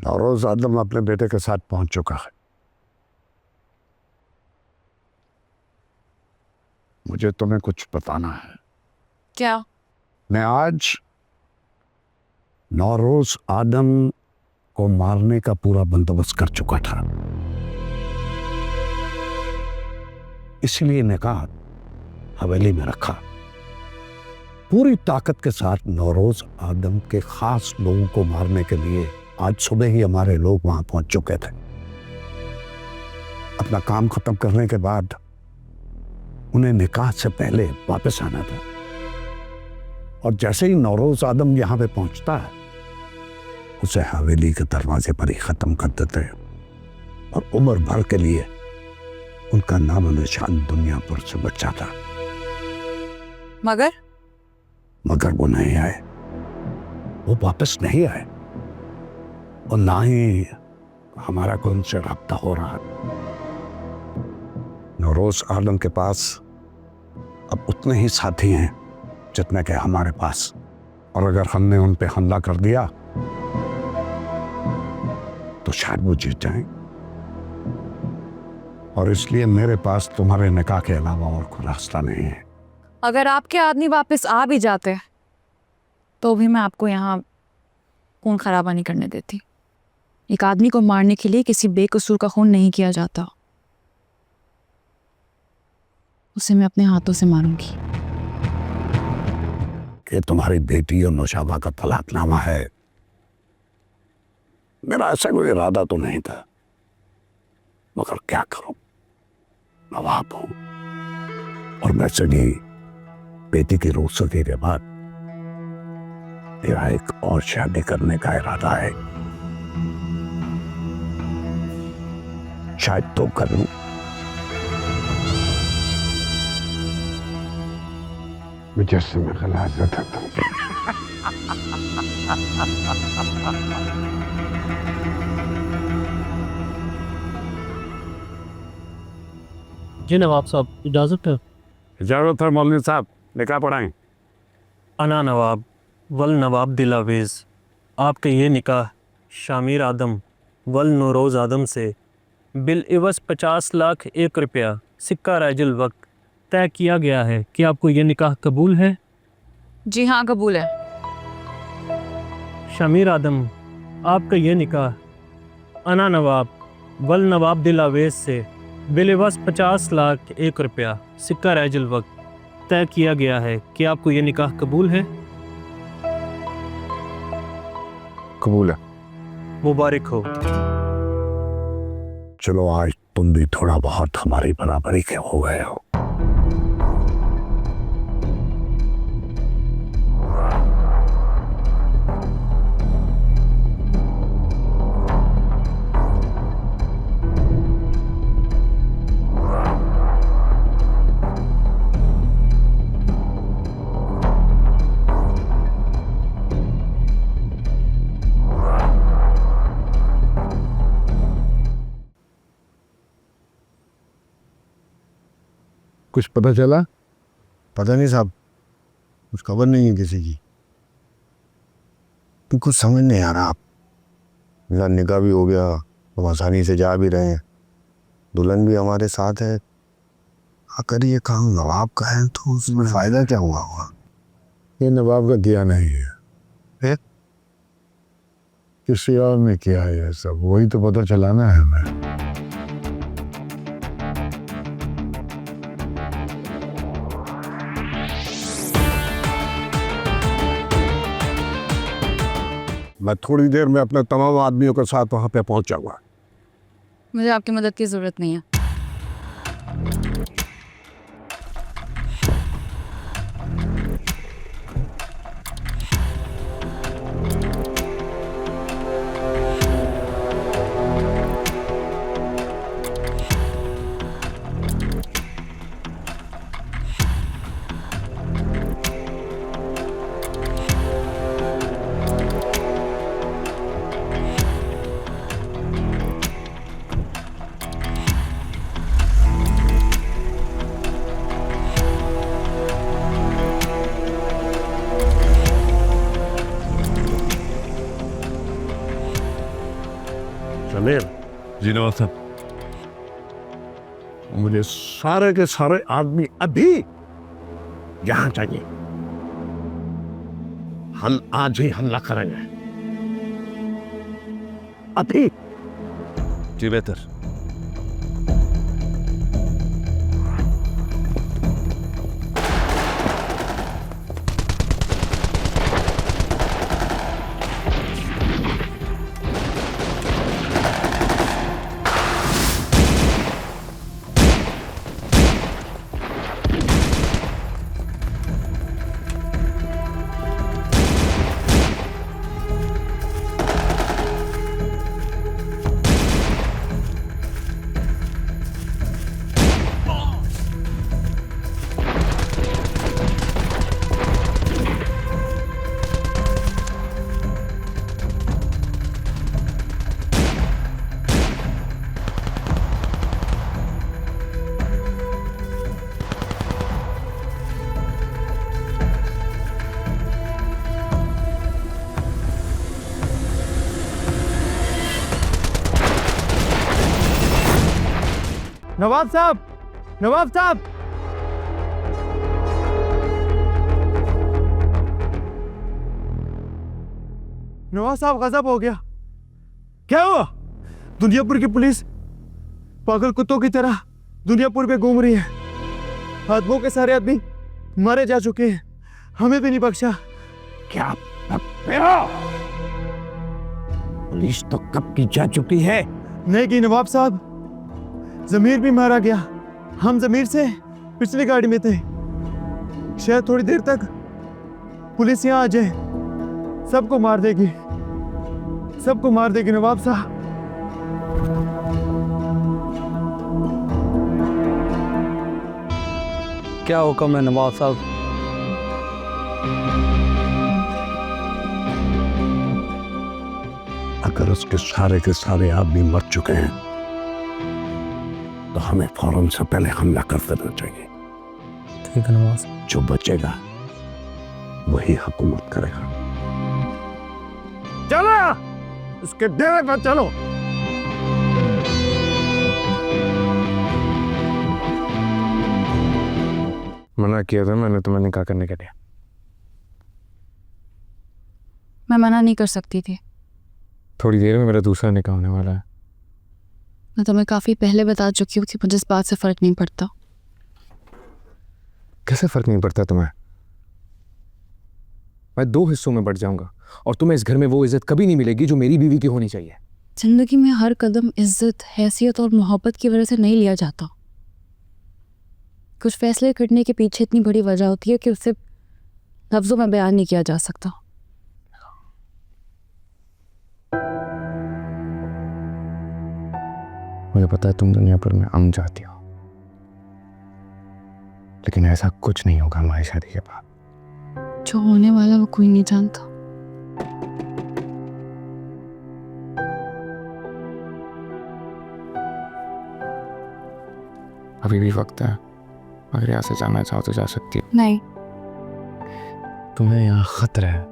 नौरोज आदम अपने बेटे के साथ पहुंच चुका है। मुझे तुम्हें कुछ बताना है। क्या? मैं आज नौरोज आदम को मारने का पूरा बंदोबस्त कर चुका था, इसलिए निकाह हवेली में रखा। पूरी ताकत के साथ नौरोज आदम के खास लोगों को मारने के लिए आज सुबह ही हमारे लोग वहां पहुंच चुके थे। अपना काम खत्म करने के बाद उन्हें निकाह से पहले वापस आना था, और जैसे ही नौरोज आदम यहां पे पहुंचता है उसे हवेली के दरवाजे पर ही खत्म कर देते हैं और उम्र भर के लिए उनका नाम निशान दुनिया पर से बच जाता। मगर वो नहीं आए, वो वापस नहीं आए, और ना ही हमारा कोई उनसे राब्ता हो रहा। नौरोज आलम के पास अब उतने ही साथी हैं जितने के हमारे पास, और अगर हमने उन पे हमला कर दिया तो शायद वो जीत जाएं। और इसलिए मेरे पास तुम्हारे निकाह के अलावा और कोई रास्ता नहीं है। अगर आपके आदमी वापस आ भी जाते तो भी मैं आपको यहाँ खून खराबा नहीं करने देती। एक आदमी को मारने के लिए किसी बेकसूर का खून नहीं किया जाता, उसे मैं अपने हाथों से मारूंगी। कि तुम्हारी बेटी और नौशाबा का तलाकनामा है। मेरा ऐसा कोई इरादा तो नहीं था, मगर क्या करूं, नवाब हूं, और मैं सगी बेटी की रुखसती के बाद मेरा एक और शादी करने का इरादा है। शायद तो कर लूं। मुजस्सिम खलासत है तुम। जी नवाब साहब, इजाज़त है? इजाजत है मौलवी साहब, निकाह पढ़ाएं। अना नवाब वल नवाब दिलावेज़, आपके ये निकाह शामिर आदम वल नौरोज़ आदम से बिल इवज़ 50 लाख 1 रुपया सिक्का राजुल वक्त तय किया गया है। कि आपको ये निकाह कबूल है? जी हाँ, कबूल है। शामिर आदम, आपका ये निकाह अना नवाब वल नवाब दिलावेज़ से बिल इवज़ 50 लाख 1 रुपया सिक्का राजुल वक्त तय किया गया है। कि आपको ये निकाह कबूल है? कबूल है। मुबारक हो। चलो आज तुम भी थोड़ा बहुत हमारी बराबरी के हो गए हो। कुछ पता चला? पता नहीं साहब, कुछ खबर नहीं है किसी की। तो कुछ समझ नहीं आ रहा। आप मेरा निकाह भी हो गया, हम आसानी से जा भी रहे हैं, दुल्हन भी हमारे साथ है। अगर ये काम नवाब का है तो उसमें फ़ायदा क्या हुआ होगा? ये नवाब का किया नहीं है, फिर किसी और ने किया है ये सब, वही तो पता चलाना है हमें। मैं थोड़ी देर में अपने तमाम आदमियों के साथ वहां पे पहुंच जाऊंगा। मुझे आपकी मदद की ज़रूरत नहीं है। समीर जी नवाब साहब। मुझे सारे के सारे आदमी अभी यहां चाहिए। हम आज ही हमला करेंगे, अभी। जी बेहतर। नवाब साहब, नवाब साहब। नवाब साहब, गजब हो गया। क्या हुआ? दुनियापुर की पुलिस पागल कुत्तों की तरह दुनियापुर पे घूम रही है। आदमों के सारे आदमी मारे जा चुके हैं, हमें भी नहीं बख्शा। क्या बकते हो? पुलिस तो कब की जा चुकी है। नहीं की नवाब साहब, जमीर भी मारा गया। हम जमीर से पिछली गाड़ी में थे। शायद थोड़ी देर तक पुलिस यहाँ आ जाए, सबको मार देगी, सबको मार देगी नवाब साहब। क्या हुक्म है नवाब साहब? अगर उसके सारे आदमी मर चुके हैं तो हमें फौरन से पहले हमला कर देना चाहिए। ठीक है नवाब साहब। जो बचेगा वही हुकूमत करेगा। चलो उसके डेरे पर चलो। मना किया था मैंने तुम्हें निकाह करने के लिए। मैं मना नहीं कर सकती थी। थोड़ी देर में मेरा दूसरा निकाह होने वाला है। मैं तुम्हें काफ़ी पहले बता चुकी हूँ कि मुझे इस बात से फ़र्क नहीं पड़ता। कैसे फर्क नहीं पड़ता तुम्हें? मैं 2 हिस्सों में बढ़ जाऊंगा और तुम्हें इस घर में वो इज्जत कभी नहीं मिलेगी जो मेरी बीवी की होनी चाहिए। ज़िंदगी में हर कदम इज्जत, हैसियत और मोहब्बत की वजह से नहीं लिया जाता। कुछ फैसले करने के पीछे इतनी बड़ी वजह होती है कि उसे लफ्ज़ों में बयान नहीं किया जा सकता। मुझे पता है तुम दुनिया पर में अम चाहती हो, लेकिन ऐसा कुछ नहीं होगा हमारी शादी के बाद। जो होने वाला वो कोई नहीं जानता। अभी भी वक्त है, अगर यहाँ से जाना चाहो तो जा सकती हो। नहीं, तुम्हें यहाँ खतरा है,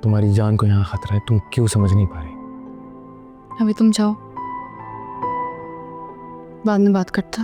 तुम्हारी जान को यहाँ खतरा है, तुम क्यों समझ नहीं पा रही? अभी तुम जाओ, बाद में बात करता।